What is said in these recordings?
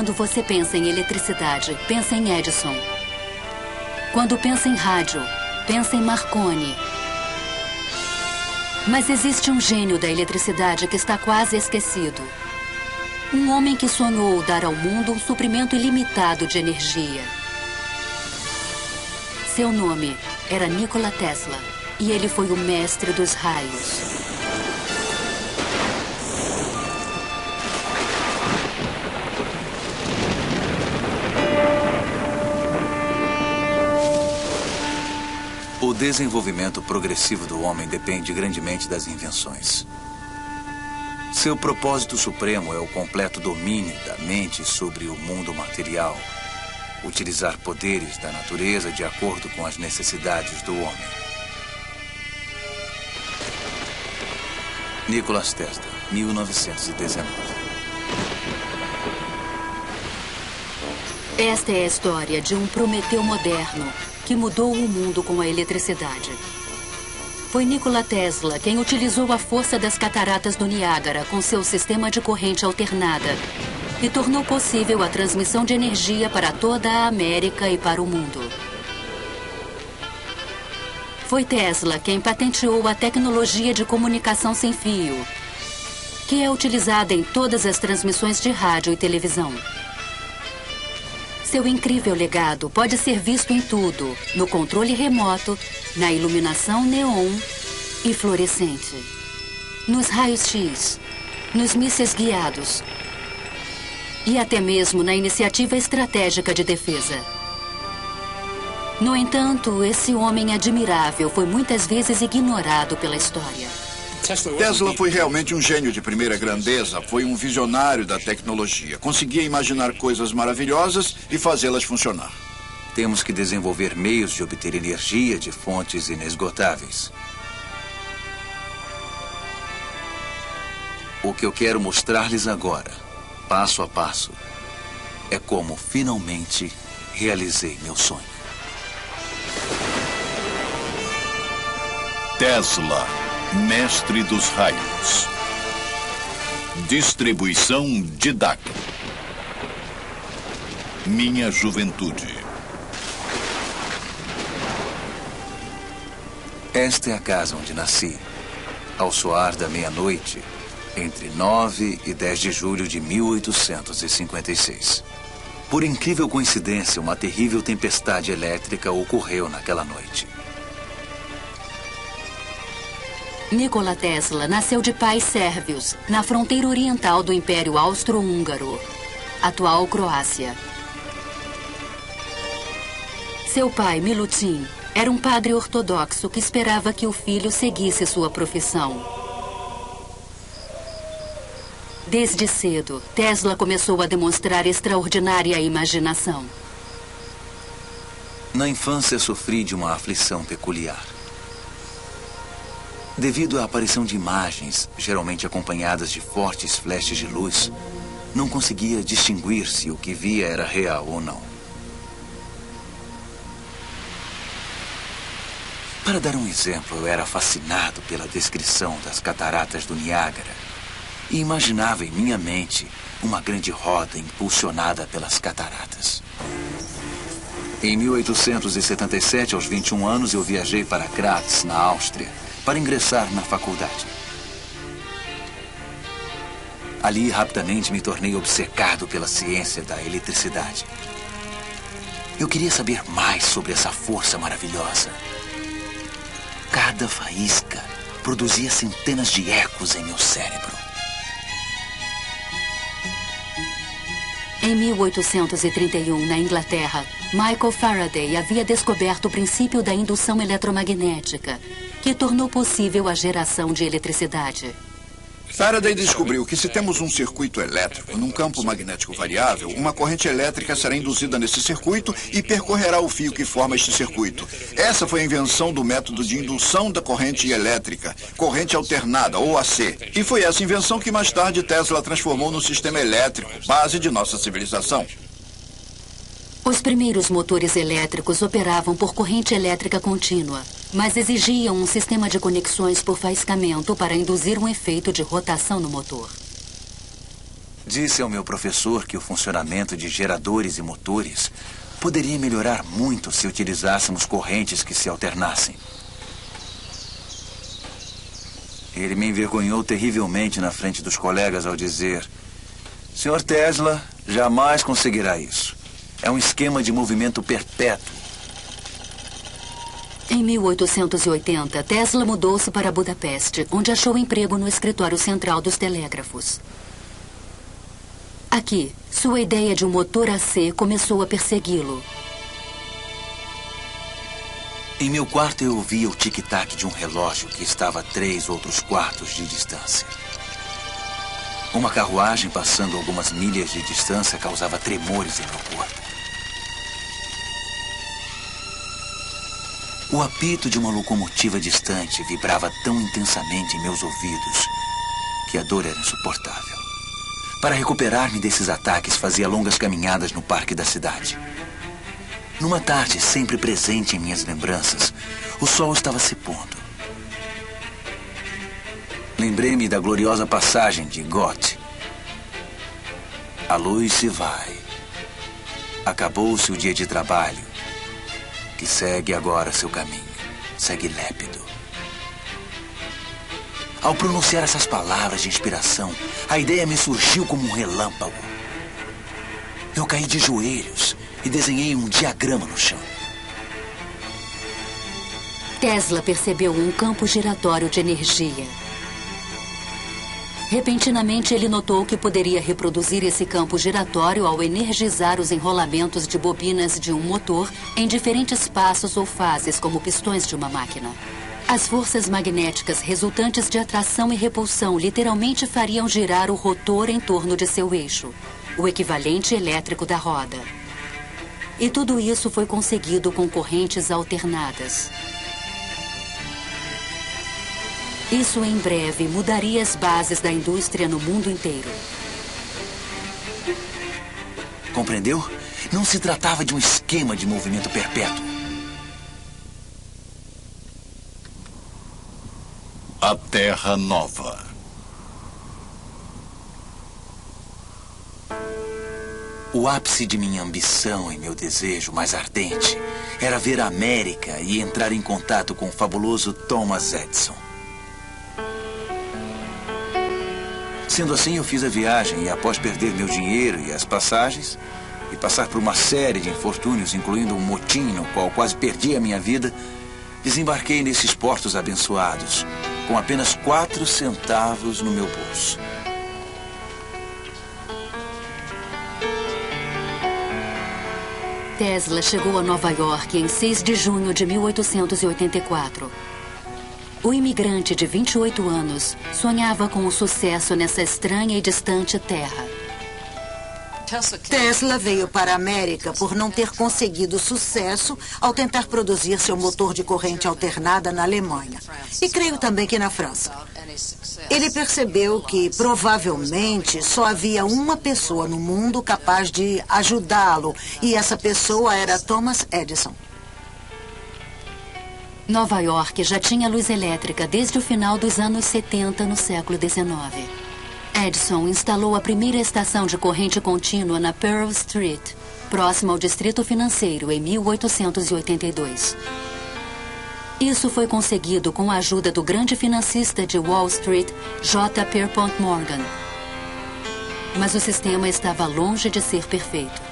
Quando você pensa em eletricidade, pensa em Edison. Quando pensa em rádio, pensa em Marconi. Mas existe um gênio da eletricidade que está quase esquecido. Um homem que sonhou dar ao mundo um suprimento ilimitado de energia. Seu nome era Nikola Tesla e ele foi o mestre dos raios. O desenvolvimento progressivo do homem depende grandemente das invenções. Seu propósito supremo é o completo domínio da mente sobre o mundo material. Utilizar poderes da natureza de acordo com as necessidades do homem. Nikola Tesla, 1919. Esta é a história de um Prometeu moderno que mudou o mundo com a eletricidade. Foi Nikola Tesla quem utilizou a força das cataratas do Niágara com seu sistema de corrente alternada e tornou possível a transmissão de energia para toda a América e para o mundo. Foi Tesla quem patenteou a tecnologia de comunicação sem fio, que é utilizada em todas as transmissões de rádio e televisão. Seu incrível legado pode ser visto em tudo, no controle remoto, na iluminação neon e fluorescente, nos raios-x, nos mísseis guiados e até mesmo na iniciativa estratégica de defesa. No entanto, esse homem admirável foi muitas vezes ignorado pela história. Tesla foi realmente um gênio de primeira grandeza, foi um visionário da tecnologia. Conseguia imaginar coisas maravilhosas e fazê-las funcionar. Temos que desenvolver meios de obter energia de fontes inesgotáveis. O que eu quero mostrar-lhes agora, passo a passo, é como finalmente realizei meu sonho. Tesla, mestre dos raios. Distribuição Didac. Minha juventude. Esta é a casa onde nasci, ao soar da meia-noite, entre 9 e 10 de julho de 1856. Por incrível coincidência, uma terrível tempestade elétrica ocorreu naquela noite. Nikola Tesla nasceu de pais sérvios, na fronteira oriental do Império Austro-Húngaro, atual Croácia. Seu pai, Milutin, era um padre ortodoxo que esperava que o filho seguisse sua profissão. Desde cedo, Tesla começou a demonstrar extraordinária imaginação. Na infância, sofri de uma aflição peculiar. Devido à aparição de imagens, geralmente acompanhadas de fortes flashes de luz, não conseguia distinguir se o que via era real ou não. Para dar um exemplo, eu era fascinado pela descrição das cataratas do Niágara e imaginava em minha mente uma grande roda impulsionada pelas cataratas. Em 1877, aos 21 anos, eu viajei para Graz, na Áustria, para ingressar na faculdade. Ali, rapidamente, me tornei obcecado pela ciência da eletricidade. Eu queria saber mais sobre essa força maravilhosa. Cada faísca produzia centenas de ecos em meu cérebro. Em 1831, na Inglaterra, Michael Faraday havia descoberto o princípio da indução eletromagnética, que tornou possível a geração de eletricidade. Faraday descobriu que se temos um circuito elétrico num campo magnético variável, uma corrente elétrica será induzida nesse circuito e percorrerá o fio que forma este circuito. Essa foi a invenção do método de indução da corrente elétrica, corrente alternada, ou AC. E foi essa invenção que mais tarde Tesla transformou no sistema elétrico, base de nossa civilização. Os primeiros motores elétricos operavam por corrente elétrica contínua, mas exigiam um sistema de conexões por faiscamento para induzir um efeito de rotação no motor. Disse ao meu professor que o funcionamento de geradores e motores poderia melhorar muito se utilizássemos correntes que se alternassem. Ele me envergonhou terrivelmente na frente dos colegas ao dizer: Sr. Tesla jamais conseguirá isso. É um esquema de movimento perpétuo. Em 1880, Tesla mudou-se para Budapeste, onde achou emprego no escritório central dos telégrafos. Aqui, sua ideia de um motor a C começou a persegui-lo. Em meu quarto eu ouvia o tic-tac de um relógio que estava a 3 outros quartos de distância. Uma carruagem passando algumas milhas de distância causava tremores em meu corpo. O apito de uma locomotiva distante vibrava tão intensamente em meus ouvidos que a dor era insuportável. Para recuperar-me desses ataques, fazia longas caminhadas no parque da cidade. Numa tarde sempre presente em minhas lembranças, o sol estava se pondo. Lembrei-me da gloriosa passagem de Goethe. A luz se vai. Acabou-se o dia de trabalho, que segue agora seu caminho. Segue lépido. Ao pronunciar essas palavras de inspiração, a ideia me surgiu como um relâmpago. Eu caí de joelhos e desenhei um diagrama no chão. Tesla percebeu um campo giratório de energia. Repentinamente, ele notou que poderia reproduzir esse campo giratório ao energizar os enrolamentos de bobinas de um motor em diferentes passos ou fases, como pistões de uma máquina. As forças magnéticas resultantes de atração e repulsão literalmente fariam girar o rotor em torno de seu eixo, o equivalente elétrico da roda. E tudo isso foi conseguido com correntes alternadas. Isso em breve mudaria as bases da indústria no mundo inteiro. Compreendeu? Não se tratava de um esquema de movimento perpétuo. A Terra Nova. O ápice de minha ambição e meu desejo mais ardente era ver a América e entrar em contato com o fabuloso Thomas Edison. Sendo assim, eu fiz a viagem e, após perder meu dinheiro e as passagens, e passar por uma série de infortúnios, incluindo um motim no qual quase perdi a minha vida, desembarquei nesses portos abençoados, com apenas 4 centavos no meu bolso. Tesla chegou a Nova York em 6 de junho de 1884. O imigrante de 28 anos sonhava com o sucesso nessa estranha e distante terra. Tesla veio para a América por não ter conseguido sucesso ao tentar produzir seu motor de corrente alternada na Alemanha. E creio também que na França. Ele percebeu que, provavelmente, só havia uma pessoa no mundo capaz de ajudá-lo, e essa pessoa era Thomas Edison. Nova York já tinha luz elétrica desde o final dos anos 70 no século XIX. Edison instalou a primeira estação de corrente contínua na Pearl Street, próxima ao Distrito Financeiro, em 1882. Isso foi conseguido com a ajuda do grande financista de Wall Street, J. Pierpont Morgan. Mas o sistema estava longe de ser perfeito.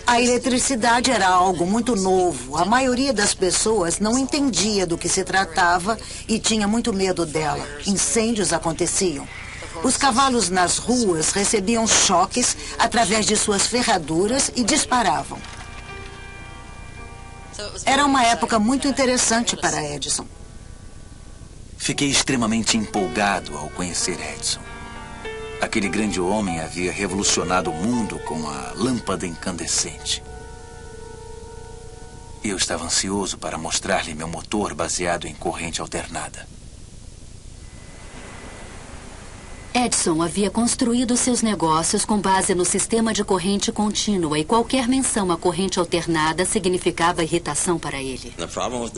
A eletricidade era algo muito novo. A maioria das pessoas não entendia do que se tratava e tinha muito medo dela. Incêndios aconteciam. Os cavalos nas ruas recebiam choques através de suas ferraduras e disparavam. Era uma época muito interessante para Edison. Fiquei extremamente empolgado ao conhecer Edison. Aquele grande homem havia revolucionado o mundo com a lâmpada incandescente. Eu estava ansioso para mostrar-lhe meu motor baseado em corrente alternada. Edison havia construído seus negócios com base no sistema de corrente contínua e qualquer menção à corrente alternada significava irritação para ele.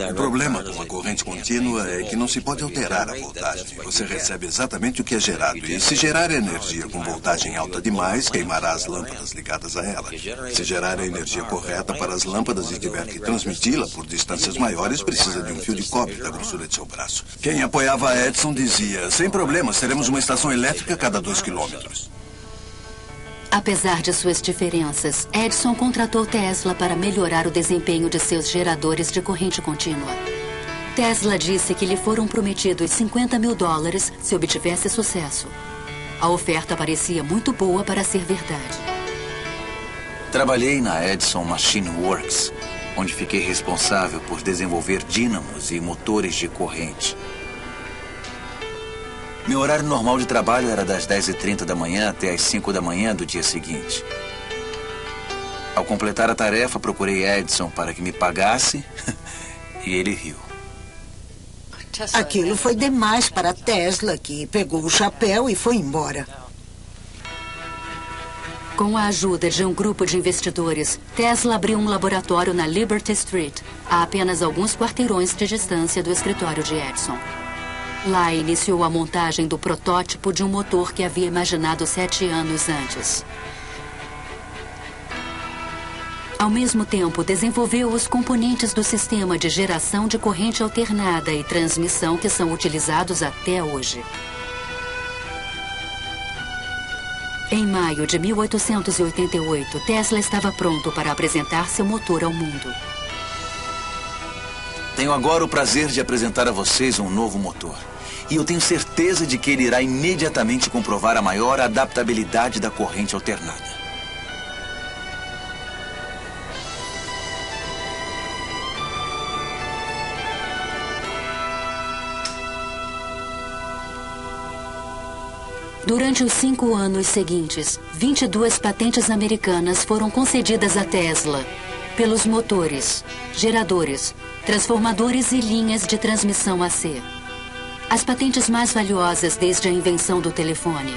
O problema com a corrente contínua é que não se pode alterar a voltagem. Você recebe exatamente o que é gerado. E se gerar energia com voltagem alta demais, queimará as lâmpadas ligadas a ela. Se gerar a energia correta para as lâmpadas e tiver que transmiti-la por distâncias maiores, precisa de um fio de cobre da grossura de seu braço. Quem apoiava Edison dizia, sem problemas, teremos uma estação elétrica a cada 2 quilômetros. Apesar de suas diferenças, Edison contratou Tesla para melhorar o desempenho de seus geradores de corrente contínua. Tesla disse que lhe foram prometidos $50 mil se obtivesse sucesso. A oferta parecia muito boa para ser verdade. Trabalhei na Edison Machine Works, onde fiquei responsável por desenvolver dínamos e motores de corrente. Meu horário normal de trabalho era das 10h30 da manhã até as 5 da manhã do dia seguinte. Ao completar a tarefa, procurei Edison para que me pagasse e ele riu. Aquilo foi demais para Tesla, que pegou o chapéu e foi embora. Com a ajuda de um grupo de investidores, Tesla abriu um laboratório na Liberty Street, a apenas alguns quarteirões de distância do escritório de Edison. Lá iniciou a montagem do protótipo de um motor que havia imaginado 7 anos antes. Ao mesmo tempo, desenvolveu os componentes do sistema de geração de corrente alternada e transmissão que são utilizados até hoje. Em maio de 1888, Tesla estava pronto para apresentar seu motor ao mundo. Tenho agora o prazer de apresentar a vocês um novo motor. E eu tenho certeza de que ele irá imediatamente comprovar a maior adaptabilidade da corrente alternada. Durante os 5 anos seguintes, 22 patentes americanas foram concedidas a Tesla pelos motores, geradores, transformadores e linhas de transmissão AC. As patentes mais valiosas desde a invenção do telefone.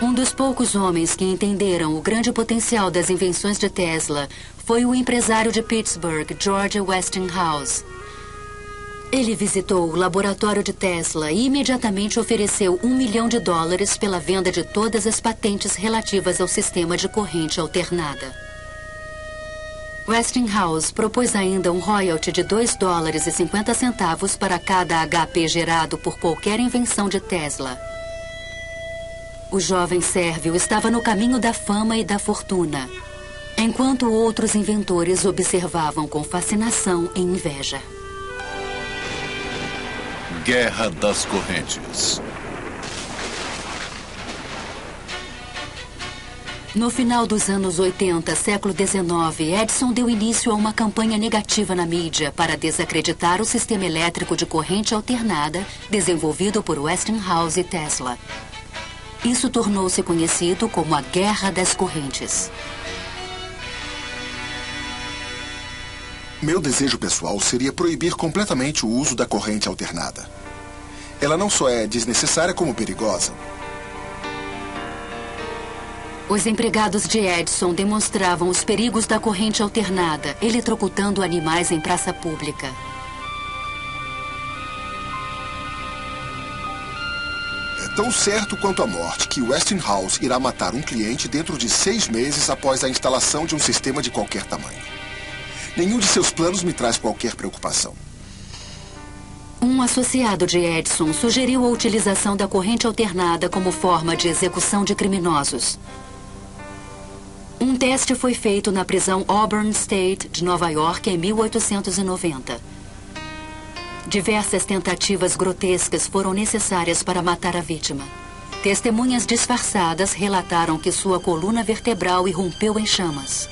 Um dos poucos homens que entenderam o grande potencial das invenções de Tesla foi o empresário de Pittsburgh, George Westinghouse. Ele visitou o laboratório de Tesla e imediatamente ofereceu $1 milhão pela venda de todas as patentes relativas ao sistema de corrente alternada. Westinghouse propôs ainda um royalty de $2,50 para cada HP gerado por qualquer invenção de Tesla. O jovem sérvio estava no caminho da fama e da fortuna, enquanto outros inventores observavam com fascinação e inveja. Guerra das Correntes. No final dos anos 80, século XIX, Edison deu início a uma campanha negativa na mídia para desacreditar o sistema elétrico de corrente alternada desenvolvido por Westinghouse e Tesla. Isso tornou-se conhecido como a Guerra das Correntes. Meu desejo pessoal seria proibir completamente o uso da corrente alternada. Ela não só é desnecessária como perigosa. Os empregados de Edison demonstravam os perigos da corrente alternada, eletrocutando animais em praça pública. É tão certo quanto a morte que Westinghouse irá matar um cliente dentro de 6 meses após a instalação de um sistema de qualquer tamanho. Nenhum de seus planos me traz qualquer preocupação. Um associado de Edison sugeriu a utilização da corrente alternada como forma de execução de criminosos. Um teste foi feito na prisão Auburn State de Nova York em 1890. Diversas tentativas grotescas foram necessárias para matar a vítima. Testemunhas disfarçadas relataram que sua coluna vertebral irrompeu em chamas.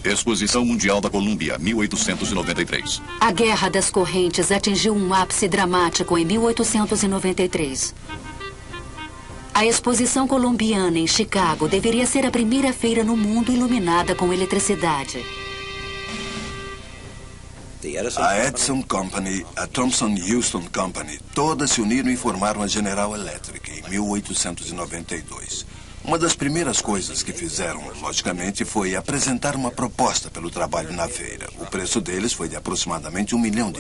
Exposição Mundial da Colômbia, 1893. A Guerra das Correntes atingiu um ápice dramático em 1893. A Exposição Colombiana em Chicago deveria ser a primeira feira no mundo iluminada com eletricidade. A Edison Company, a Thomson Houston Company, todas se uniram e formaram a General Electric em 1892. Uma das primeiras coisas que fizeram, logicamente, foi apresentar uma proposta pelo trabalho na feira. O preço deles foi de aproximadamente $1 milhão.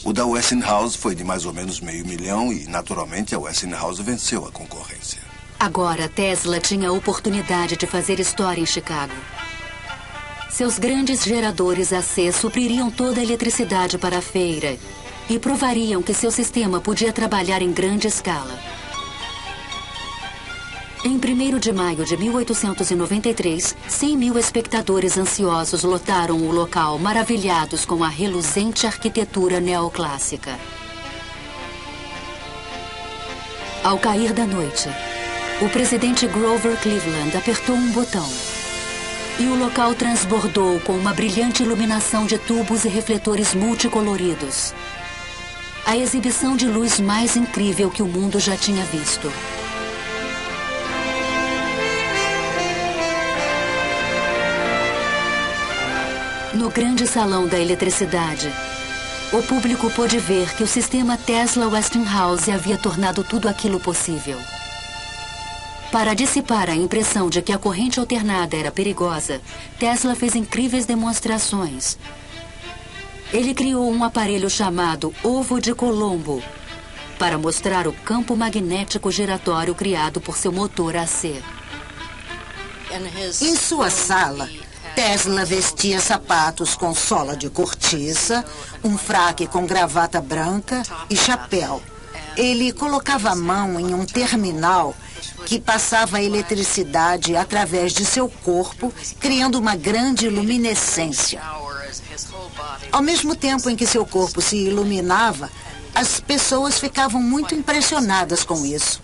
O da Westinghouse foi de mais ou menos $500 mil e, naturalmente, a Westinghouse venceu a concorrência. Agora, Tesla tinha a oportunidade de fazer história em Chicago. Seus grandes geradores AC supririam toda a eletricidade para a feira e provariam que seu sistema podia trabalhar em grande escala. Em 1º de maio de 1893, 100 mil espectadores ansiosos lotaram o local, maravilhados com a reluzente arquitetura neoclássica. Ao cair da noite, o presidente Grover Cleveland apertou um botão. E o local transbordou com uma brilhante iluminação de tubos e refletores multicoloridos. A exibição de luz mais incrível que o mundo já tinha visto. No grande salão da eletricidade, o público pôde ver que o sistema Tesla Westinghouse havia tornado tudo aquilo possível. Para dissipar a impressão de que a corrente alternada era perigosa, Tesla fez incríveis demonstrações. Ele criou um aparelho chamado Ovo de Colombo para mostrar o campo magnético giratório criado por seu motor AC. Em sua sala, Tesla vestia sapatos com sola de cortiça, um fraque com gravata branca e chapéu. Ele colocava a mão em um terminal que passava a eletricidade através de seu corpo, criando uma grande luminescência. Ao mesmo tempo em que seu corpo se iluminava, as pessoas ficavam muito impressionadas com isso.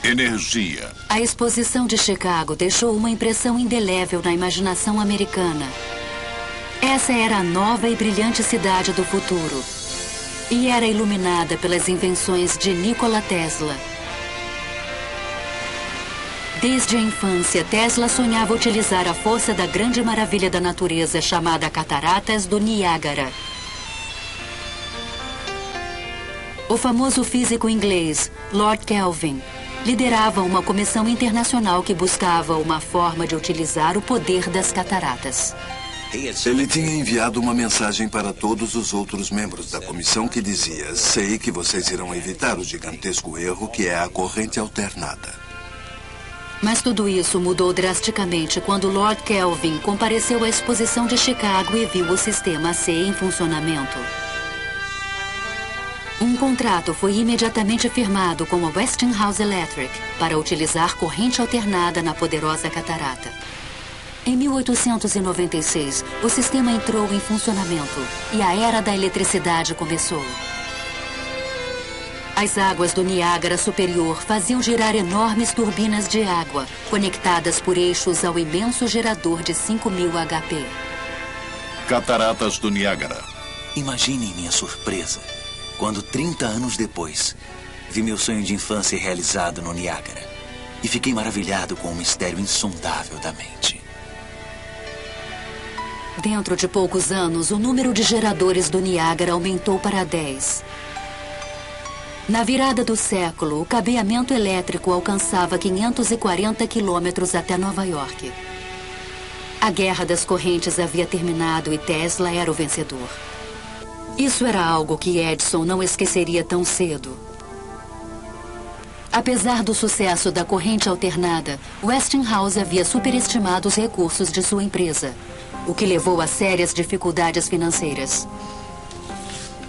Energia. A exposição de Chicago deixou uma impressão indelével na imaginação americana. Essa era a nova e brilhante cidade do futuro. E era iluminada pelas invenções de Nikola Tesla. Desde a infância, Tesla sonhava utilizar a força da grande maravilha da natureza chamada Cataratas do Niágara. O famoso físico inglês, Lord Kelvin, liderava uma comissão internacional que buscava uma forma de utilizar o poder das cataratas. Ele tinha enviado uma mensagem para todos os outros membros da comissão que dizia: sei que vocês irão evitar o gigantesco erro que é a corrente alternada. Mas tudo isso mudou drasticamente quando Lord Kelvin compareceu à exposição de Chicago e viu o sistema AC em funcionamento. Um contrato foi imediatamente firmado com a Westinghouse Electric para utilizar corrente alternada na poderosa catarata. Em 1896, o sistema entrou em funcionamento e a era da eletricidade começou. As águas do Niágara Superior faziam girar enormes turbinas de água, conectadas por eixos ao imenso gerador de 5.000 HP. Cataratas do Niágara. Imaginem minha surpresa quando, 30 anos depois, vi meu sonho de infância realizado no Niágara. E fiquei maravilhado com o mistério insondável da mente. Dentro de poucos anos, o número de geradores do Niágara aumentou para 10. Na virada do século, o cabeamento elétrico alcançava 540 quilômetros até Nova York. A guerra das correntes havia terminado e Tesla era o vencedor. Isso era algo que Edison não esqueceria tão cedo. Apesar do sucesso da corrente alternada, Westinghouse havia superestimado os recursos de sua empresa, o que levou a sérias dificuldades financeiras.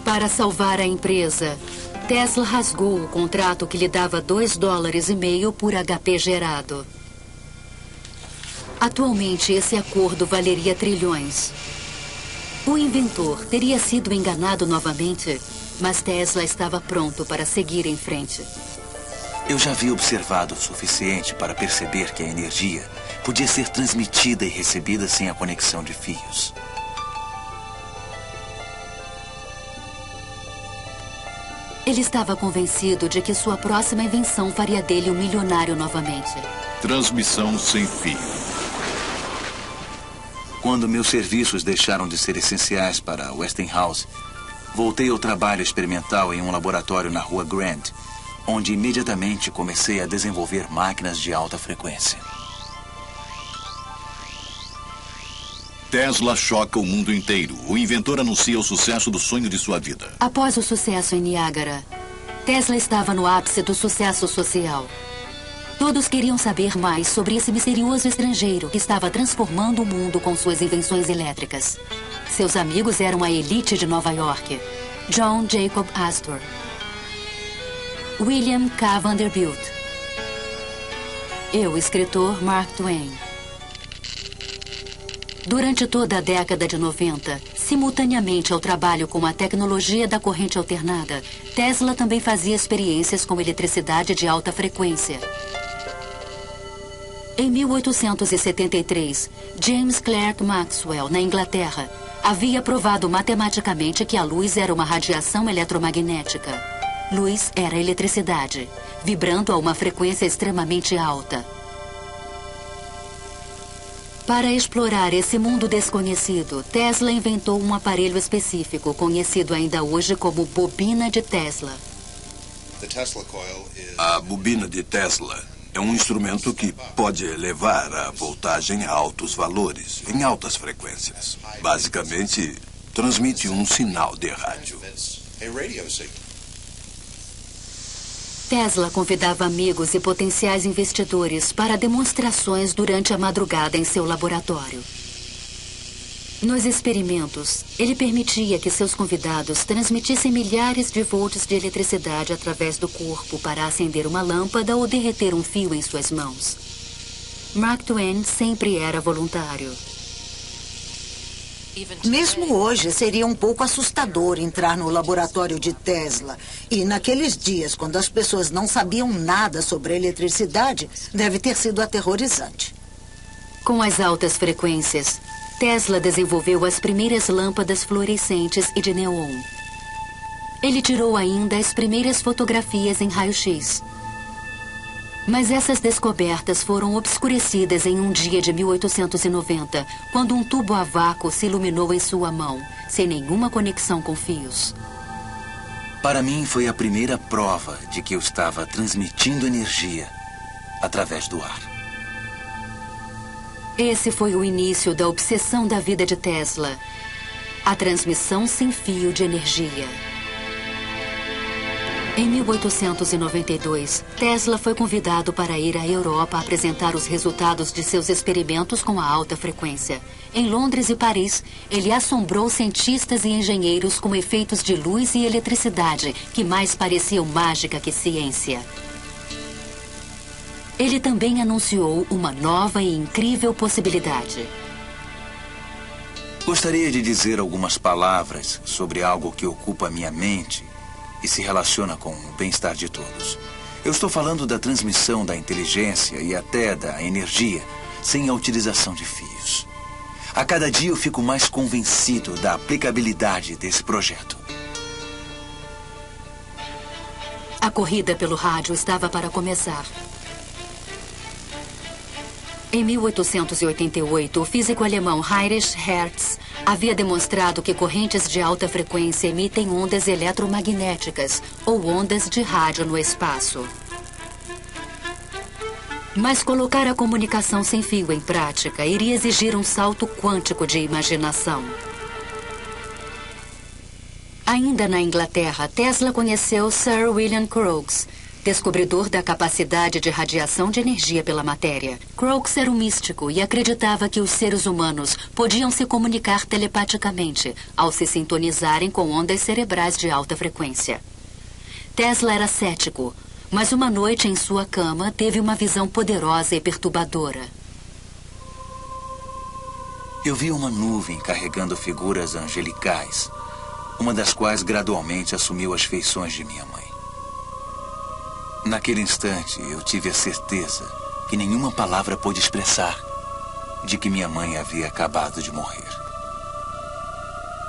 Para salvar a empresa, Tesla rasgou o contrato que lhe dava $2,5 por HP gerado. Atualmente, esse acordo valeria trilhões. O inventor teria sido enganado novamente, mas Tesla estava pronto para seguir em frente. Eu já havia observado o suficiente para perceber que a energia podia ser transmitida e recebida sem a conexão de fios. Ele estava convencido de que sua próxima invenção faria dele um milionário novamente. Transmissão sem fio. Quando meus serviços deixaram de ser essenciais para Westinghouse, voltei ao trabalho experimental em um laboratório na rua Grant, onde imediatamente comecei a desenvolver máquinas de alta frequência. Tesla choca o mundo inteiro. O inventor anuncia o sucesso do sonho de sua vida. Após o sucesso em Niágara, Tesla estava no ápice do sucesso social. Todos queriam saber mais sobre esse misterioso estrangeiro que estava transformando o mundo com suas invenções elétricas. Seus amigos eram a elite de Nova York: John Jacob Astor, William K. Vanderbilt, eu, escritor Mark Twain. Durante toda a década de 90, simultaneamente ao trabalho com a tecnologia da corrente alternada, Tesla também fazia experiências com eletricidade de alta frequência. Em 1873, James Clerk Maxwell, na Inglaterra, havia provado matematicamente que a luz era uma radiação eletromagnética. Luz era eletricidade, vibrando a uma frequência extremamente alta. Para explorar esse mundo desconhecido, Tesla inventou um aparelho específico, conhecido ainda hoje como bobina de Tesla. A bobina de Tesla é um instrumento que pode elevar a voltagem a altos valores, em altas frequências. Basicamente, transmite um sinal de rádio. Tesla convidava amigos e potenciais investidores para demonstrações durante a madrugada em seu laboratório. Nos experimentos, ele permitia que seus convidados transmitissem milhares de volts de eletricidade através do corpo para acender uma lâmpada ou derreter um fio em suas mãos. Mark Twain sempre era voluntário. Mesmo hoje, seria um pouco assustador entrar no laboratório de Tesla. E naqueles dias, quando as pessoas não sabiam nada sobre eletricidade, deve ter sido aterrorizante. Com as altas frequências, Tesla desenvolveu as primeiras lâmpadas fluorescentes e de neon. Ele tirou ainda as primeiras fotografias em raio-x. Mas essas descobertas foram obscurecidas em um dia de 1890, quando um tubo a vácuo se iluminou em sua mão, sem nenhuma conexão com fios. Para mim, foi a primeira prova de que eu estava transmitindo energia através do ar. Esse foi o início da obsessão da vida de Tesla: a transmissão sem fio de energia. Em 1892, Tesla foi convidado para ir à Europa apresentar os resultados de seus experimentos com a alta frequência. Em Londres e Paris, ele assombrou cientistas e engenheiros com efeitos de luz e eletricidade que mais pareciam mágica que ciência. Ele também anunciou uma nova e incrível possibilidade. Gostaria de dizer algumas palavras sobre algo que ocupa minha mente e se relaciona com o bem-estar de todos. Eu estou falando da transmissão da inteligência e até da energia sem a utilização de fios. A cada dia eu fico mais convencido da aplicabilidade desse projeto. A corrida pelo rádio estava para começar. Em 1888, o físico alemão Heinrich Hertz havia demonstrado que correntes de alta frequência emitem ondas eletromagnéticas ou ondas de rádio no espaço. Mas colocar a comunicação sem fio em prática iria exigir um salto quântico de imaginação. Ainda na Inglaterra, Tesla conheceu Sir William Crookes, descobridor da capacidade de radiação de energia pela matéria. Crookes era um místico e acreditava que os seres humanos podiam se comunicar telepaticamente ao se sintonizarem com ondas cerebrais de alta frequência. Tesla era cético, mas uma noite em sua cama teve uma visão poderosa e perturbadora. Eu vi uma nuvem carregando figuras angelicais, uma das quais gradualmente assumiu as feições de minha mãe. Naquele instante, eu tive a certeza que nenhuma palavra pôde expressar de que minha mãe havia acabado de morrer.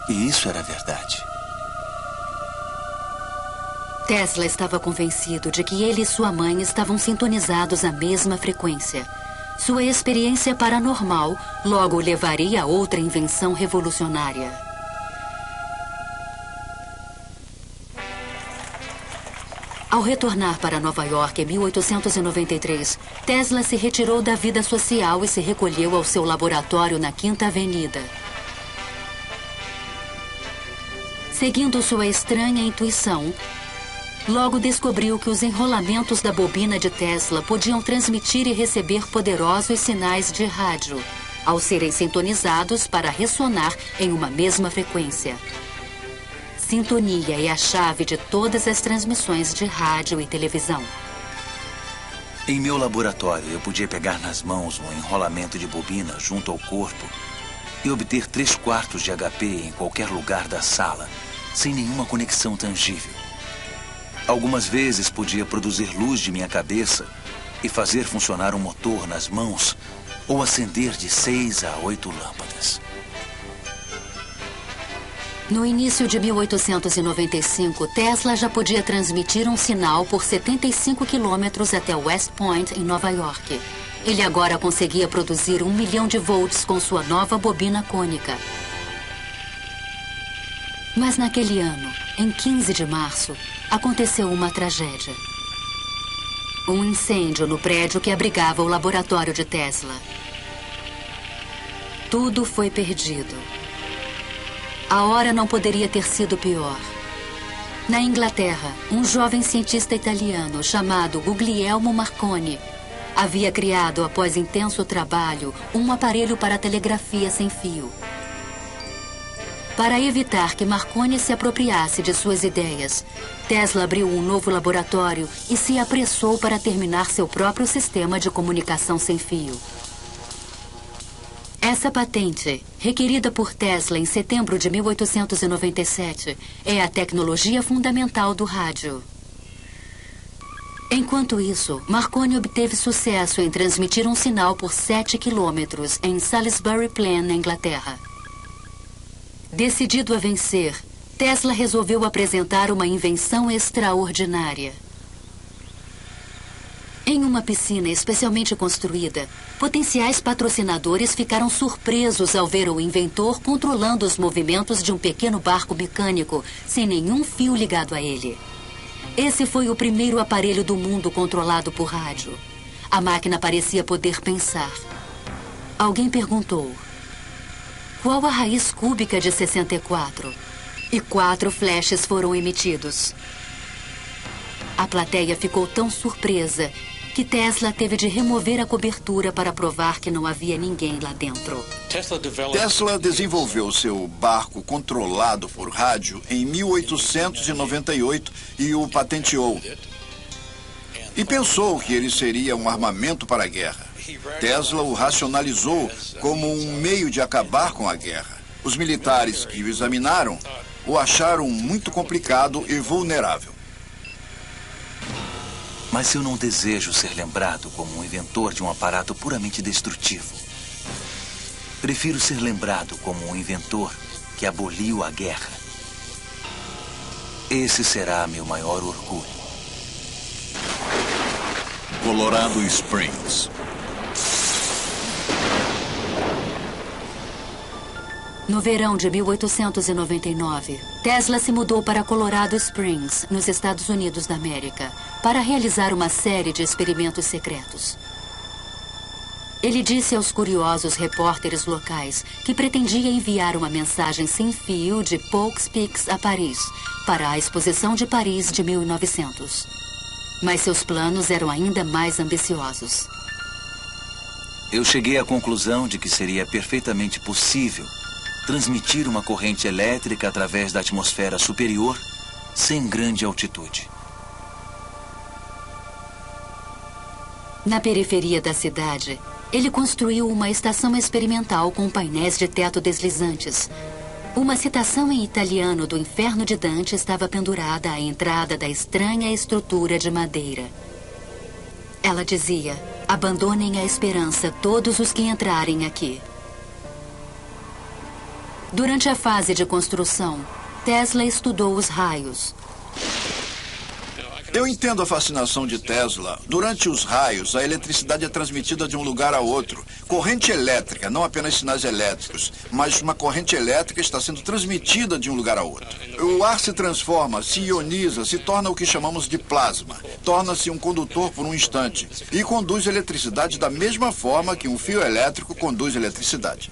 E isso era verdade. Tesla estava convencido de que ele e sua mãe estavam sintonizados à mesma frequência. Sua experiência paranormal logo o levaria a outra invenção revolucionária. Ao retornar para Nova York em 1893, Tesla se retirou da vida social e se recolheu ao seu laboratório na Quinta Avenida. Seguindo sua estranha intuição, logo descobriu que os enrolamentos da bobina de Tesla podiam transmitir e receber poderosos sinais de rádio, ao serem sintonizados para ressonar em uma mesma frequência. Sintonia é a chave de todas as transmissões de rádio e televisão. Em meu laboratório, eu podia pegar nas mãos um enrolamento de bobina junto ao corpo e obter 3/4 de HP em qualquer lugar da sala, sem nenhuma conexão tangível. Algumas vezes podia produzir luz de minha cabeça e fazer funcionar um motor nas mãos ou acender de 6 a 8 lâmpadas. No início de 1895, Tesla já podia transmitir um sinal por 75 quilômetros até West Point, em Nova York. Ele agora conseguia produzir 1 milhão de volts com sua nova bobina cônica. Mas naquele ano, em 15 de março, aconteceu uma tragédia. Um incêndio no prédio que abrigava o laboratório de Tesla. Tudo foi perdido. A hora não poderia ter sido pior. Na Inglaterra, um jovem cientista italiano chamado Guglielmo Marconi havia criado, após intenso trabalho, um aparelho para telegrafia sem fio. Para evitar que Marconi se apropriasse de suas ideias, Tesla abriu um novo laboratório e se apressou para terminar seu próprio sistema de comunicação sem fio. Essa patente, requerida por Tesla em setembro de 1897, é a tecnologia fundamental do rádio. Enquanto isso, Marconi obteve sucesso em transmitir um sinal por 7 quilômetros em Salisbury Plain, na Inglaterra. Decidido a vencer, Tesla resolveu apresentar uma invenção extraordinária. Em uma piscina especialmente construída, potenciais patrocinadores ficaram surpresos ao ver o inventor controlando os movimentos de um pequeno barco mecânico sem nenhum fio ligado a ele. Esse foi o primeiro aparelho do mundo controlado por rádio. A máquina parecia poder pensar. Alguém perguntou: qual a raiz cúbica de 64? E 4 flashes foram emitidos. A plateia ficou tão surpresa que Tesla teve de remover a cobertura para provar que não havia ninguém lá dentro. Tesla desenvolveu seu barco controlado por rádio em 1898 e o patenteou. E pensou que ele seria um armamento para a guerra. Tesla o racionalizou como um meio de acabar com a guerra. Os militares que o examinaram o acharam muito complicado e vulnerável. Mas eu não desejo ser lembrado como um inventor de um aparato puramente destrutivo. Prefiro ser lembrado como um inventor que aboliu a guerra. Esse será meu maior orgulho. Colorado Springs. No verão de 1899, Tesla se mudou para Colorado Springs, nos Estados Unidos da América, para realizar uma série de experimentos secretos. Ele disse aos curiosos repórteres locais que pretendia enviar uma mensagem sem fio de Poughkeepsie a Paris, para a Exposição de Paris de 1900. Mas seus planos eram ainda mais ambiciosos. Eu cheguei à conclusão de que seria perfeitamente possível transmitir uma corrente elétrica através da atmosfera superior sem grande altitude. Na periferia da cidade, ele construiu uma estação experimental com painéis de teto deslizantes. Uma citação em italiano do Inferno de Dante estava pendurada à entrada da estranha estrutura de madeira. Ela dizia: abandonem a esperança todos os que entrarem aqui. Durante a fase de construção, Tesla estudou os raios. Eu entendo a fascinação de Tesla. Durante os raios, a eletricidade é transmitida de um lugar a outro. Corrente elétrica, não apenas sinais elétricos, mas uma corrente elétrica está sendo transmitida de um lugar a outro. O ar se transforma, se ioniza, se torna o que chamamos de plasma. Torna-se um condutor por um instante e conduz eletricidade da mesma forma que um fio elétrico conduz eletricidade.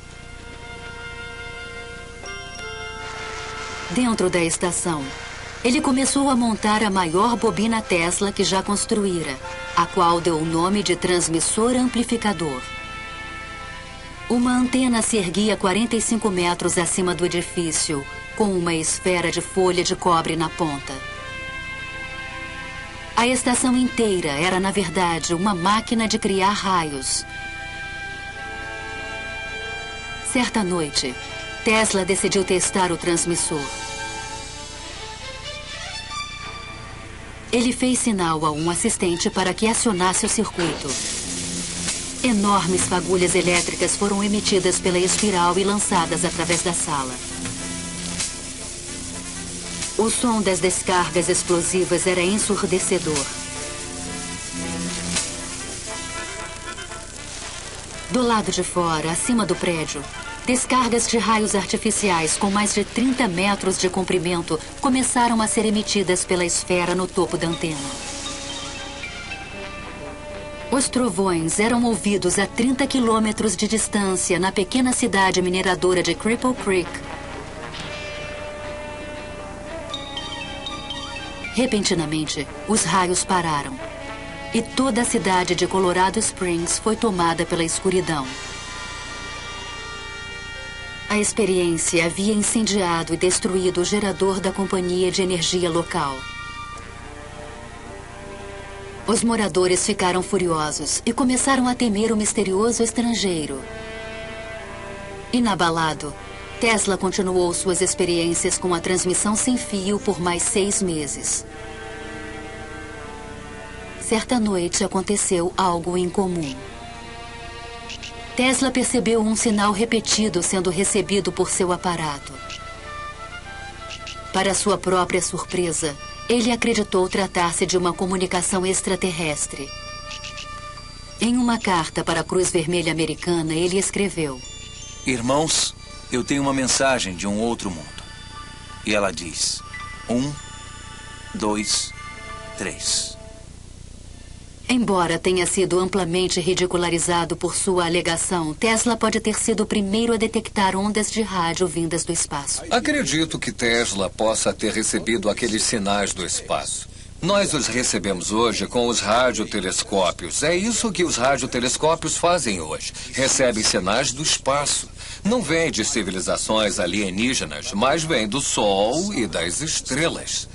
Dentro da estação, ele começou a montar a maior bobina Tesla que já construíra, a qual deu o nome de transmissor amplificador. Uma antena se erguia 45 metros acima do edifício, com uma esfera de folha de cobre na ponta. A estação inteira era, na verdade, uma máquina de criar raios. Certa noite, Tesla decidiu testar o transmissor. Ele fez sinal a um assistente para que acionasse o circuito. Enormes fagulhas elétricas foram emitidas pela espiral e lançadas através da sala. O som das descargas explosivas era ensurdecedor. Do lado de fora, acima do prédio, descargas de raios artificiais com mais de 30 metros de comprimento começaram a ser emitidas pela esfera no topo da antena. Os trovões eram ouvidos a 30 quilômetros de distância na pequena cidade mineradora de Cripple Creek. Repentinamente, os raios pararam e toda a cidade de Colorado Springs foi tomada pela escuridão. A experiência havia incendiado e destruído o gerador da companhia de energia local. Os moradores ficaram furiosos e começaram a temer o misterioso estrangeiro. Inabalado, Tesla continuou suas experiências com a transmissão sem fio por mais 6 meses. Certa noite aconteceu algo incomum. Tesla percebeu um sinal repetido sendo recebido por seu aparato. Para sua própria surpresa, ele acreditou tratar-se de uma comunicação extraterrestre. Em uma carta para a Cruz Vermelha Americana, ele escreveu: Irmãos, eu tenho uma mensagem de um outro mundo. E ela diz: 1, 2, 3. Embora tenha sido amplamente ridicularizado por sua alegação, Tesla pode ter sido o primeiro a detectar ondas de rádio vindas do espaço. Acredito que Tesla possa ter recebido aqueles sinais do espaço. Nós os recebemos hoje com os radiotelescópios. É isso que os radiotelescópios fazem hoje. Recebem sinais do espaço. Não vem de civilizações alienígenas, mas vem do Sol e das estrelas.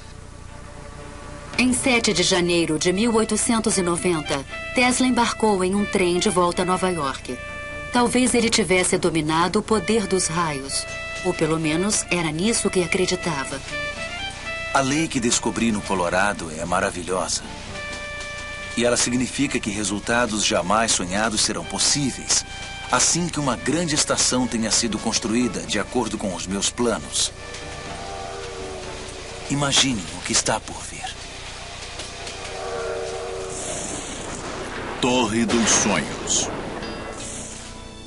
Em 7 de janeiro de 1890, Tesla embarcou em um trem de volta a Nova York. Talvez ele tivesse dominado o poder dos raios, ou pelo menos era nisso que acreditava. A lei que descobri no Colorado é maravilhosa. E ela significa que resultados jamais sonhados serão possíveis, assim que uma grande estação tenha sido construída de acordo com os meus planos. Imaginem o que está por vir. Torre dos Sonhos.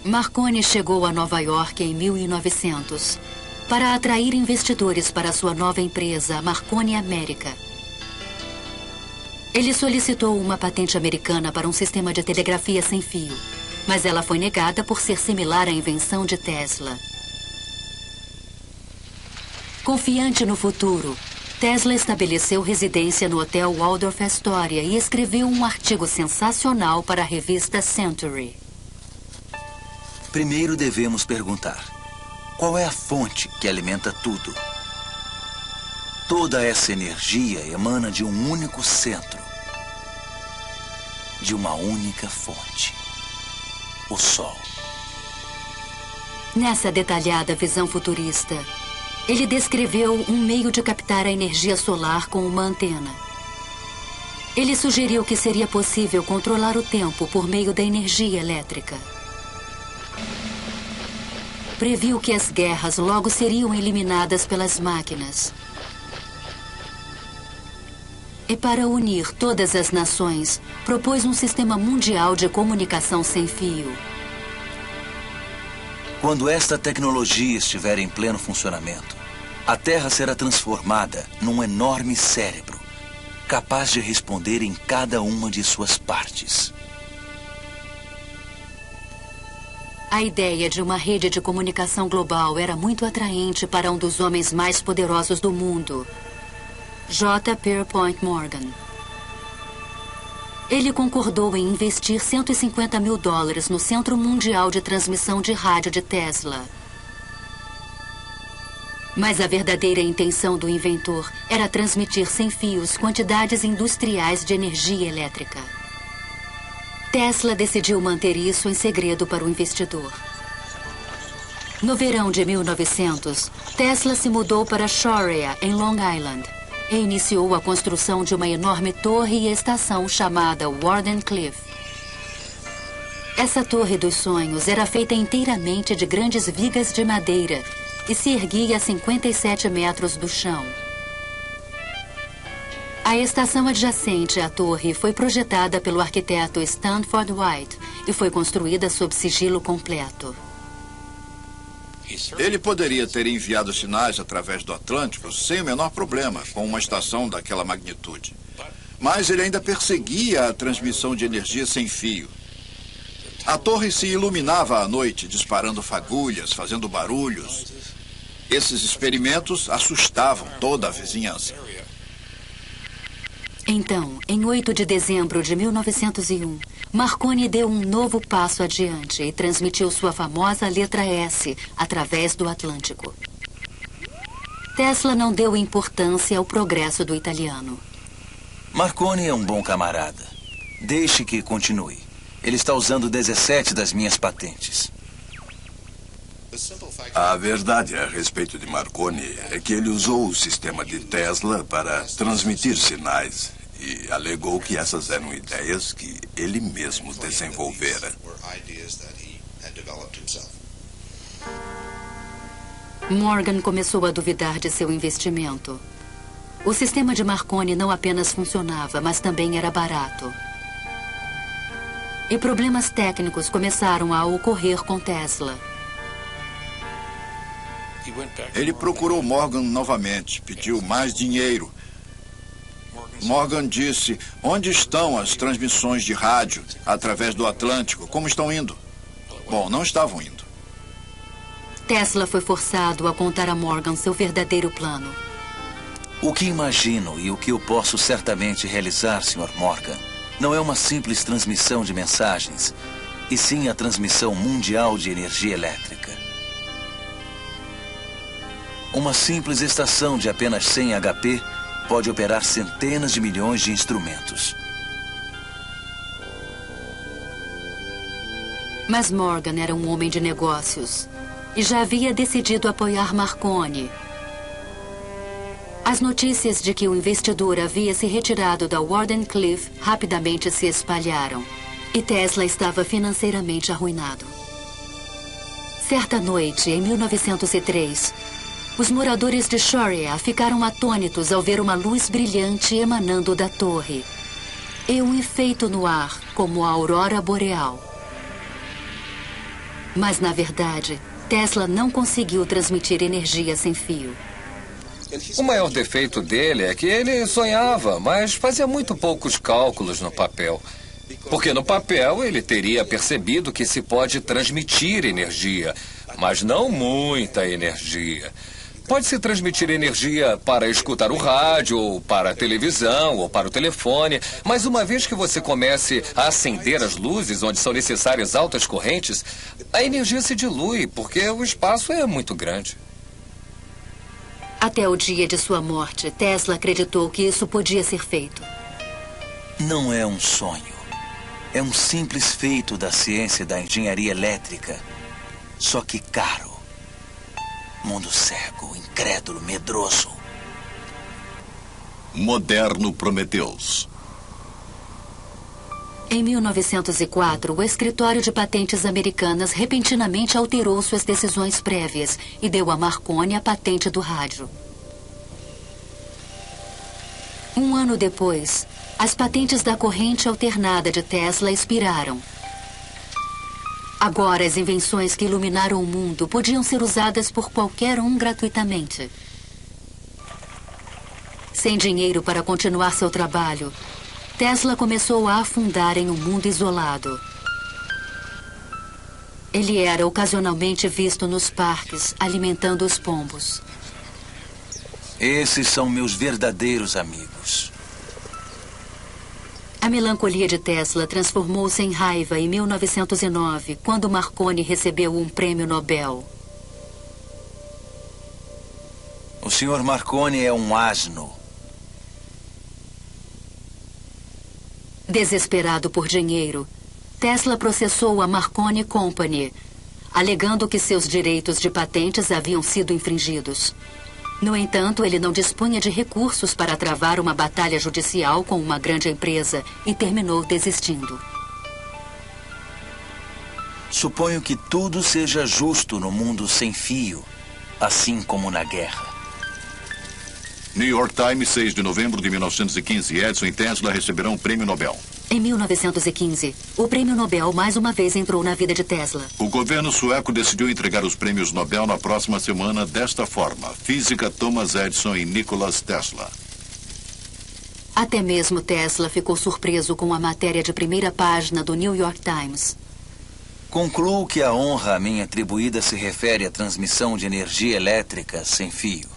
Marconi chegou a Nova York em 1900 para atrair investidores para sua nova empresa, Marconi América. Ele solicitou uma patente americana para um sistema de telegrafia sem fio, mas ela foi negada por ser similar à invenção de Tesla. Confiante no futuro, Tesla estabeleceu residência no Hotel Waldorf Astoria e escreveu um artigo sensacional para a revista Century. Primeiro devemos perguntar: qual é a fonte que alimenta tudo? Toda essa energia emana de um único centro, de uma única fonte: o Sol. Nessa detalhada visão futurista, ele descreveu um meio de captar a energia solar com uma antena. Ele sugeriu que seria possível controlar o tempo por meio da energia elétrica. Previu que as guerras logo seriam eliminadas pelas máquinas. E para unir todas as nações, propôs um sistema mundial de comunicação sem fio. Quando esta tecnologia estiver em pleno funcionamento, a Terra será transformada num enorme cérebro, capaz de responder em cada uma de suas partes. A ideia de uma rede de comunicação global era muito atraente para um dos homens mais poderosos do mundo, J. Pierpont Morgan. Ele concordou em investir $150 mil no Centro Mundial de Transmissão de Rádio de Tesla. Mas a verdadeira intenção do inventor era transmitir sem fios quantidades industriais de energia elétrica. Tesla decidiu manter isso em segredo para o investidor. No verão de 1900, Tesla se mudou para Sharia, em Long Island, e iniciou a construção de uma enorme torre e estação chamada Wardenclyffe. Essa torre dos sonhos era feita inteiramente de grandes vigas de madeira e se erguia a 57 metros do chão. A estação adjacente à torre foi projetada pelo arquiteto Stanford White e foi construída sob sigilo completo. Ele poderia ter enviado sinais através do Atlântico sem o menor problema, com uma estação daquela magnitude. Mas ele ainda perseguia a transmissão de energia sem fio. A torre se iluminava à noite, disparando fagulhas, fazendo barulhos. Esses experimentos assustavam toda a vizinhança. Então, em 8 de dezembro de 1901, Marconi deu um novo passo adiante e transmitiu sua famosa letra S através do Atlântico. Tesla não deu importância ao progresso do italiano. Marconi é um bom camarada. Deixe que continue. Ele está usando 17 das minhas patentes. A verdade a respeito de Marconi é que ele usou o sistema de Tesla para transmitir sinais e alegou que essas eram ideias que ele mesmo desenvolvera. Morgan começou a duvidar de seu investimento. O sistema de Marconi não apenas funcionava, mas também era barato. E problemas técnicos começaram a ocorrer com Tesla. Ele procurou Morgan novamente, pediu mais dinheiro. Morgan disse: onde estão as transmissões de rádio através do Atlântico? Como estão indo? Bom, não estavam indo. Tesla foi forçado a contar a Morgan seu verdadeiro plano. O que imagino e o que eu posso certamente realizar, Sr. Morgan, não é uma simples transmissão de mensagens, e sim a transmissão mundial de energia elétrica. Uma simples estação de apenas 100 HP pode operar centenas de milhões de instrumentos. Mas Morgan era um homem de negócios e já havia decidido apoiar Marconi. As notícias de que o investidor havia se retirado da Wardenclyffe rapidamente se espalharam e Tesla estava financeiramente arruinado. Certa noite, em 1903, os moradores de Sharia ficaram atônitos ao ver uma luz brilhante emanando da torre e um efeito no ar como a aurora boreal. Mas, na verdade, Tesla não conseguiu transmitir energia sem fio. O maior defeito dele é que ele sonhava, mas fazia muito poucos cálculos no papel. Porque no papel ele teria percebido que se pode transmitir energia, mas não muita energia. Pode-se transmitir energia para escutar o rádio, ou para a televisão, ou para o telefone, mas uma vez que você comece a acender as luzes onde são necessárias altas correntes, a energia se dilui, porque o espaço é muito grande. Até o dia de sua morte, Tesla acreditou que isso podia ser feito. Não é um sonho. É um simples feito da ciência e da engenharia elétrica, só que caro. Mundo cego, incrédulo, medroso. Moderno Prometheus. Em 1904, o Escritório de Patentes Americanas repentinamente alterou suas decisões prévias e deu a Marconi a patente do rádio. Um ano depois, as patentes da corrente alternada de Tesla expiraram. Agora, as invenções que iluminaram o mundo podiam ser usadas por qualquer um gratuitamente. Sem dinheiro para continuar seu trabalho, Tesla começou a afundar em um mundo isolado. Ele era ocasionalmente visto nos parques, alimentando os pombos. Esses são meus verdadeiros amigos. A melancolia de Tesla transformou-se em raiva em 1909, quando Marconi recebeu um prêmio Nobel. O Sr. Marconi é um asno. Desesperado por dinheiro, Tesla processou a Marconi Company, alegando que seus direitos de patentes haviam sido infringidos. No entanto, ele não dispunha de recursos para travar uma batalha judicial com uma grande empresa e terminou desistindo. Suponho que tudo seja justo no mundo sem fio, assim como na guerra. New York Times, 6 de novembro de 1915. Edison e Tesla receberão o prêmio Nobel. Em 1915, o prêmio Nobel mais uma vez entrou na vida de Tesla. O governo sueco decidiu entregar os prêmios Nobel na próxima semana desta forma: Física Thomas Edison e Nikola Tesla. Até mesmo Tesla ficou surpreso com a matéria de primeira página do New York Times. Concluo que a honra a mim atribuída se refere à transmissão de energia elétrica sem fio.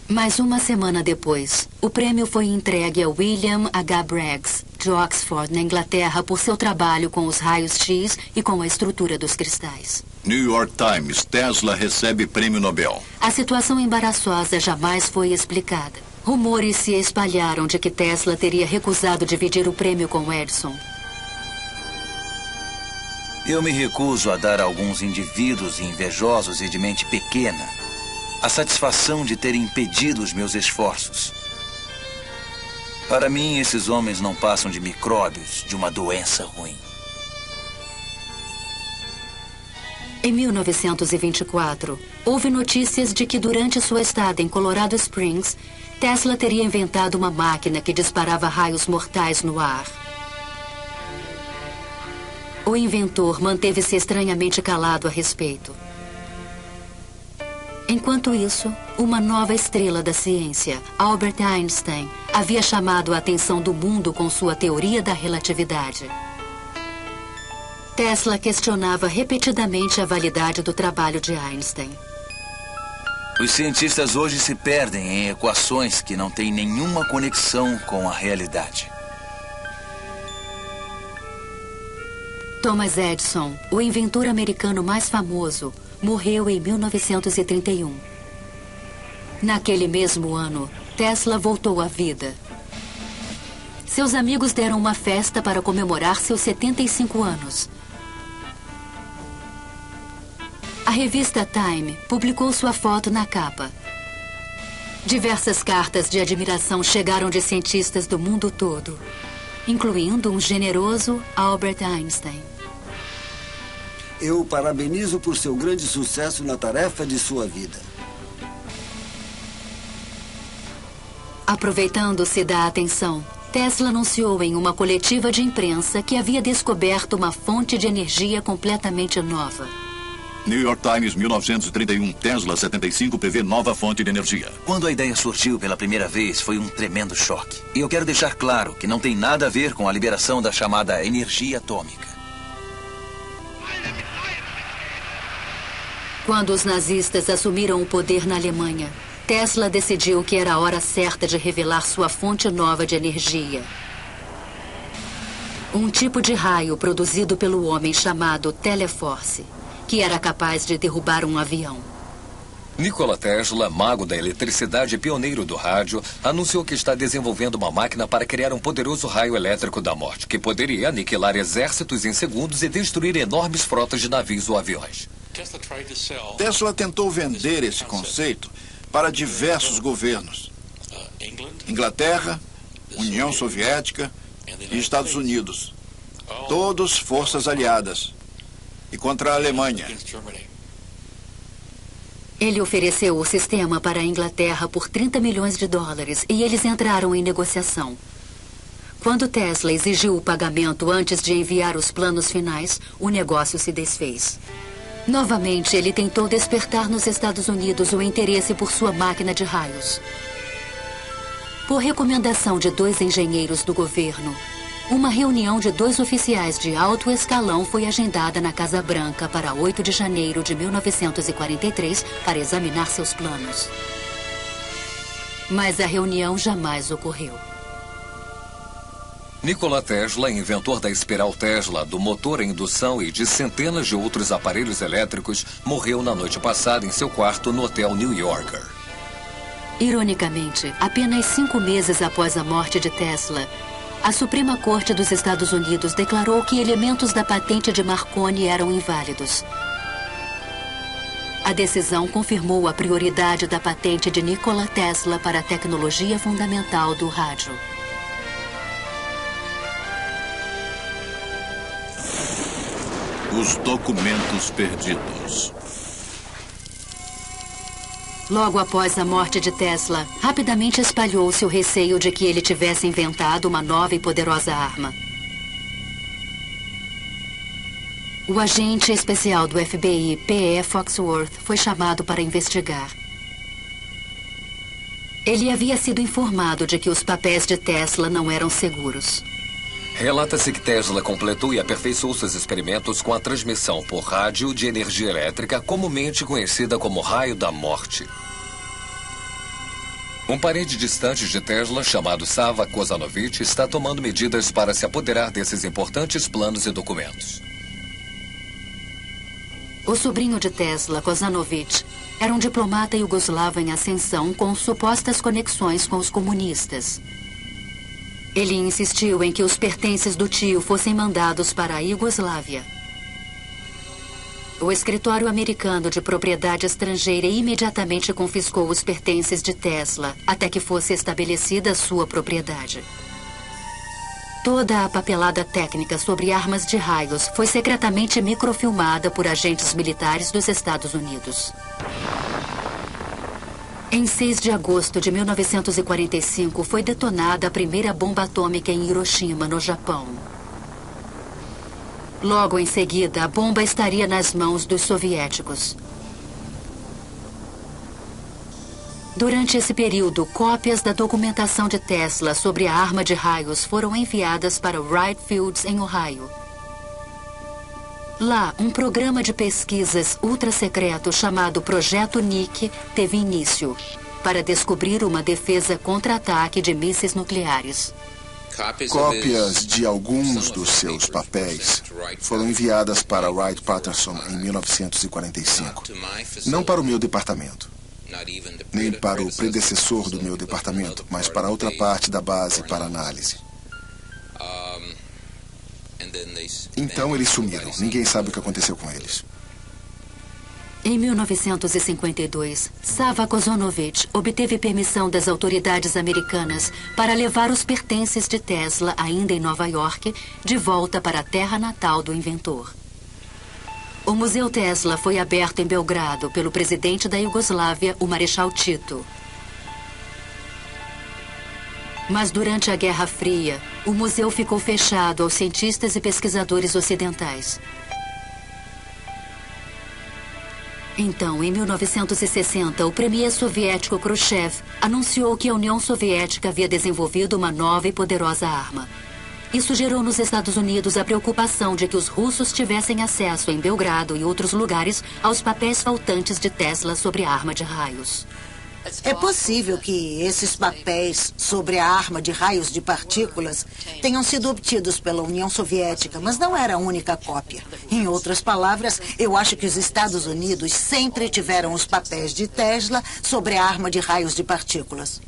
Mas uma semana depois, o prêmio foi entregue a William H. Braggs, de Oxford, na Inglaterra, por seu trabalho com os raios X e com a estrutura dos cristais. New York Times, Tesla recebe prêmio Nobel. A situação embaraçosa jamais foi explicada. Rumores se espalharam de que Tesla teria recusado dividir o prêmio com Edison. Eu me recuso a dar a alguns indivíduos invejosos e de mente pequena a satisfação de terem impedido os meus esforços. Para mim, esses homens não passam de micróbios de uma doença ruim. Em 1924, houve notícias de que durante sua estada em Colorado Springs, Tesla teria inventado uma máquina que disparava raios mortais no ar. O inventor manteve-se estranhamente calado a respeito. Enquanto isso, uma nova estrela da ciência, Albert Einstein, havia chamado a atenção do mundo com sua teoria da relatividade. Tesla questionava repetidamente a validade do trabalho de Einstein. Os cientistas hoje se perdem em equações que não têm nenhuma conexão com a realidade. Thomas Edison, o inventor americano mais famoso, morreu em 1931. Naquele mesmo ano, Tesla voltou à vida. Seus amigos deram uma festa para comemorar seus 75 anos. A revista Time publicou sua foto na capa. Diversas cartas de admiração chegaram de cientistas do mundo todo, incluindo um generoso Albert Einstein. Eu o parabenizo por seu grande sucesso na tarefa de sua vida. Aproveitando-se da atenção, Tesla anunciou em uma coletiva de imprensa que havia descoberto uma fonte de energia completamente nova. New York Times, 1931. Tesla 75 prevê nova fonte de energia. Quando a ideia surgiu pela primeira vez, foi um tremendo choque. E eu quero deixar claro que não tem nada a ver com a liberação da chamada energia atômica. Quando os nazistas assumiram o poder na Alemanha, Tesla decidiu que era a hora certa de revelar sua fonte nova de energia. Um tipo de raio produzido pelo homem chamado Teleforce, que era capaz de derrubar um avião. Nikola Tesla, mago da eletricidade e pioneiro do rádio, anunciou que está desenvolvendo uma máquina para criar um poderoso raio elétrico da morte, que poderia aniquilar exércitos em segundos e destruir enormes frotas de navios ou aviões. Tesla tentou vender esse conceito para diversos governos. Inglaterra, União Soviética e Estados Unidos. Todos forças aliadas. E contra a Alemanha. Ele ofereceu o sistema para a Inglaterra por 30 milhões de dólares e eles entraram em negociação. Quando Tesla exigiu o pagamento antes de enviar os planos finais, o negócio se desfez. Novamente, ele tentou despertar nos Estados Unidos o interesse por sua máquina de raios. Por recomendação de 2 engenheiros do governo, uma reunião de 2 oficiais de alto escalão foi agendada na Casa Branca para 8 de janeiro de 1943 para examinar seus planos. Mas a reunião jamais ocorreu. Nikola Tesla, inventor da espiral Tesla, do motor a indução e de centenas de outros aparelhos elétricos, morreu na noite passada em seu quarto no Hotel New Yorker. Ironicamente, apenas 5 meses após a morte de Tesla, a Suprema Corte dos Estados Unidos declarou que elementos da patente de Marconi eram inválidos. A decisão confirmou a prioridade da patente de Nikola Tesla para a tecnologia fundamental do rádio. Os documentos perdidos. Logo após a morte de Tesla, rapidamente espalhou-se o receio de que ele tivesse inventado uma nova e poderosa arma. O agente especial do FBI, P.E. Foxworth, foi chamado para investigar. Ele havia sido informado de que os papéis de Tesla não eram seguros. Relata-se que Tesla completou e aperfeiçoou seus experimentos com a transmissão por rádio de energia elétrica, comumente conhecida como raio da morte. Um parente distante de Tesla, chamado Sava Kozanovich, está tomando medidas para se apoderar desses importantes planos e documentos. O sobrinho de Tesla, Kozanovich, era um diplomata iugoslavo em ascensão com supostas conexões com os comunistas. Ele insistiu em que os pertences do tio fossem mandados para a Iugoslávia. O escritório americano de propriedade estrangeira imediatamente confiscou os pertences de Tesla, até que fosse estabelecida sua propriedade. Toda a papelada técnica sobre armas de raios foi secretamente microfilmada por agentes militares dos Estados Unidos. Em 6 de agosto de 1945, foi detonada a primeira bomba atômica em Hiroshima, no Japão. Logo em seguida, a bomba estaria nas mãos dos soviéticos. Durante esse período, cópias da documentação de Tesla sobre a arma de raios foram enviadas para Wright Fields, em Ohio. Lá, um programa de pesquisas ultra-secreto chamado Projeto Nick teve início para descobrir uma defesa contra-ataque de mísseis nucleares. Cópias de alguns dos seus papéis foram enviadas para Wright-Patterson em 1945. Não para o meu departamento, nem para o predecessor do meu departamento, mas para outra parte da base para análise. Então eles sumiram. Ninguém sabe o que aconteceu com eles. Em 1952, Sava Kozanovich obteve permissão das autoridades americanas para levar os pertences de Tesla, ainda em Nova York, de volta para a terra natal do inventor. O Museu Tesla foi aberto em Belgrado pelo presidente da Iugoslávia, o Marechal Tito. Mas durante a Guerra Fria, o museu ficou fechado aos cientistas e pesquisadores ocidentais. Então, em 1960, o premier soviético Khrushchev anunciou que a União Soviética havia desenvolvido uma nova e poderosa arma. Isso gerou nos Estados Unidos a preocupação de que os russos tivessem acesso em Belgrado e outros lugares aos papéis faltantes de Tesla sobre a arma de raios. É possível que esses papéis sobre a arma de raios de partículas tenham sido obtidos pela União Soviética, mas não era a única cópia. Em outras palavras, eu acho que os Estados Unidos sempre tiveram os papéis de Tesla sobre a arma de raios de partículas.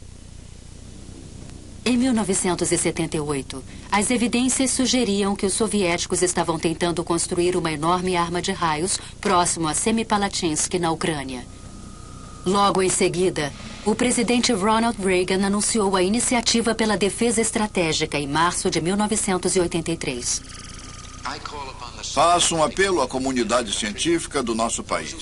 Em 1978, as evidências sugeriam que os soviéticos estavam tentando construir uma enorme arma de raios próximo a Semipalatinsk, na Ucrânia. Logo em seguida, o presidente Ronald Reagan anunciou a Iniciativa pela Defesa Estratégica em março de 1983. Faço um apelo à comunidade científica do nosso país,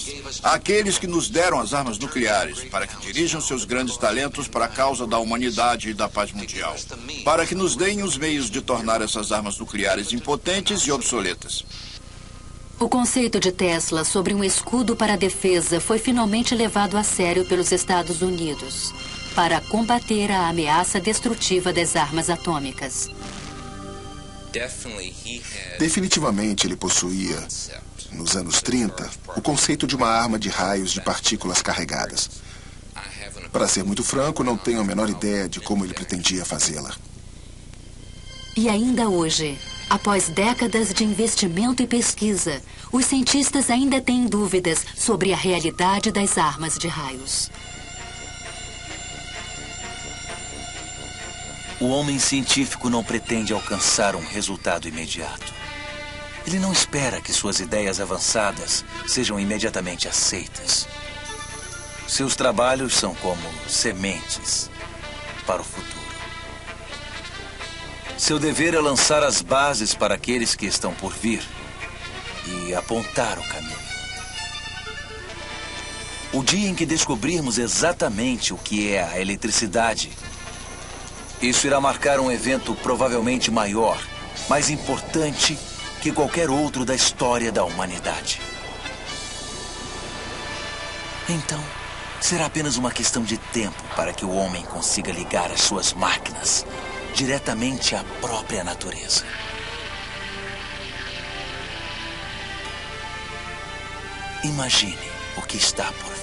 àqueles que nos deram as armas nucleares, para que dirijam seus grandes talentos para a causa da humanidade e da paz mundial, para que nos deem os meios de tornar essas armas nucleares impotentes e obsoletas. O conceito de Tesla sobre um escudo para a defesa foi finalmente levado a sério pelos Estados Unidos para combater a ameaça destrutiva das armas atômicas. Definitivamente ele possuía, nos anos 30, o conceito de uma arma de raios de partículas carregadas. Para ser muito franco, não tenho a menor ideia de como ele pretendia fazê-la. E ainda hoje, após décadas de investimento e pesquisa, os cientistas ainda têm dúvidas sobre a realidade das armas de raios. O homem científico não pretende alcançar um resultado imediato. Ele não espera que suas ideias avançadas sejam imediatamente aceitas. Seus trabalhos são como sementes para o futuro. Seu dever é lançar as bases para aqueles que estão por vir e apontar o caminho. O dia em que descobrirmos exatamente o que é a eletricidade, isso irá marcar um evento provavelmente maior, mais importante que qualquer outro da história da humanidade. Então, será apenas uma questão de tempo para que o homem consiga ligar as suas máquinas diretamente à própria natureza. Imagine o que está por